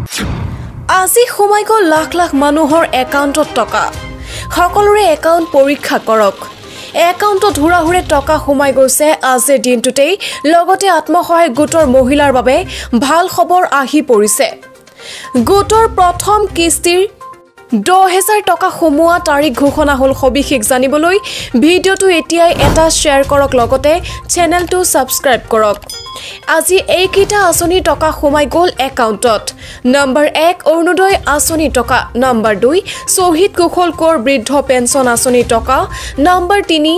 আজি সোমাই গ'ল লাখ লাখ মানুহৰ একাউণ্টত টকা সকলোৰে একাউণ্ট পৰীক্ষা কৰক একাউণ্টত হুৰাহুৰে টকা সোমাই গৈছে আজিৰ দিনটোতেই লগতে আত্মসহায়ক গোটৰ মহিলাৰ বাবে ভাল খবৰ আহি পৰিছে গোটৰ প্ৰথম কিস্তিৰ 10,000 টকা সোমোৱা তাৰিখ ঘোষণা হল সবিশেষ জানিবলৈ ভিডিঅটো এতিয়াই এটা শেয়াৰ কৰক লগতে চেনেলটো সাবস্ক্ৰাইব কৰক আজি এইকেইটা আঁচনি টকা সোমাই গ'ল একাউণ্টত নম্বৰ 1 অৰুণোদয় আঁচনি টকা নম্বৰ 2 শহীদ কুশল কোঁৱৰ বৃদ্ধ পেঞ্চন আঁচনি টকা নম্বৰ 3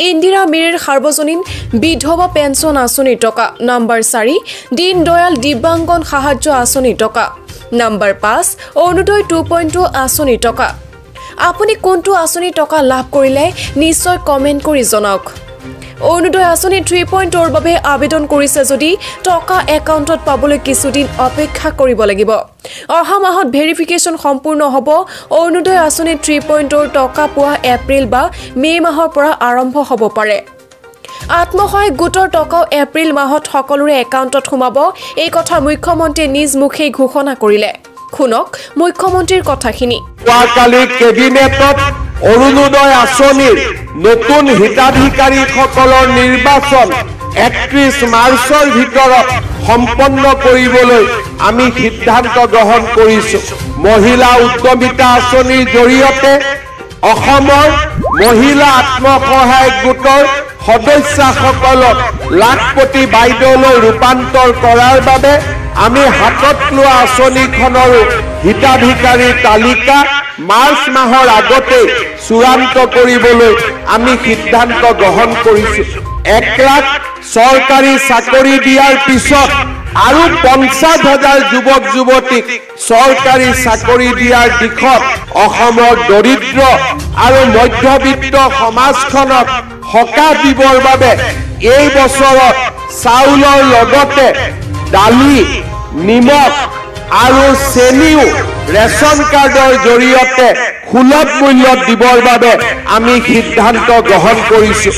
ইন্দিৰা মিৰিৰ সাৰ্বজনীন বিধৱা পেঞ্চন আঁচনি টকা নম্বৰ 4 দীন দয়াল দিব্যাংগন সাহায্য আঁচনি টকা নম্বৰ 5 অৰুণোদয় 2.2 আঁচনি টকা আপুনি কোনটো আঁচনি টকা লাভ কৰিলে নিশ্চয় কমেন্ট কৰি জনাওক অৰুণোদয় আঁচনি 3.0 ৰ বাবে আবেদন কৰিছে যদি টকা একাউণ্টত পাবলৈ কিছুদিন অপেক্ষা কৰিব লাগিব অহা মাহত ভেৰিফিকেশ্যন সম্পূৰ্ণ হ'ব অৰুণোদয় আঁচনি 3.0 টকা পোৱা এপ্ৰিল বা মে মাহৰ পৰা আৰম্ভ হ'ব পাৰে আত্মসহায়ক গোটৰ টকা এপ্ৰিল মাহত সকলোৰে একাউণ্টত সোমাব এই কথা মুখ্যমন্ত্ৰীয়ে নিজ মুখেই ঘোষণা কৰিলে খুনক মুখ্যমন্ত্ৰীৰ কথাখিনি কালি কেবিনেটত অৰুণোদয় আঁচনিৰ নতুন হিতাধিকাৰীসকলৰ নিৰ্বাচন 31 মাৰ্চৰ ভিতৰত সম্পন্ন কৰিবলৈ আমি সিদ্ধান্ত গ্ৰহণ কৰিছো মহিলা উদ্যমিতা আঁচনিৰ জৰিয়তে অসমৰ মহিলা আত্মসহায়ক গোটৰ সদস্যসকলক লাখপতি বাইদেউলৈ ৰূপান্তৰ কৰাৰ বাবে আমি হাতত লোৱা আঁচনিখনৰ হিতাধিকাৰীৰ তালিকা মাৰ্চ মাহৰ আগতে চূড়ান্ত কৰিবলৈ আমি সিদ্ধান্ত গ্ৰহণ কৰিছো 1 লাখ চৰকাৰী চাকৰি দিয়াৰ পিছত আৰু 50,000 যুৱক যুৱতীক চৰকাৰী চাকৰি দিয়াৰ দিশত অসমৰ দৰিদ্ৰ আৰু মধ্যবিত্ত সমাজখনক সকাহ দিবৰ বাবে এই বছৰত চাউলৰ লগতে দালি নিমখ আৰু চেনিও ৰেচন কাৰ্ডৰ জৰিয়তে সুলভ মূল্যত দিবৰ বাবে আমি সিদ্ধান্ত গ্ৰহণ কৰিছো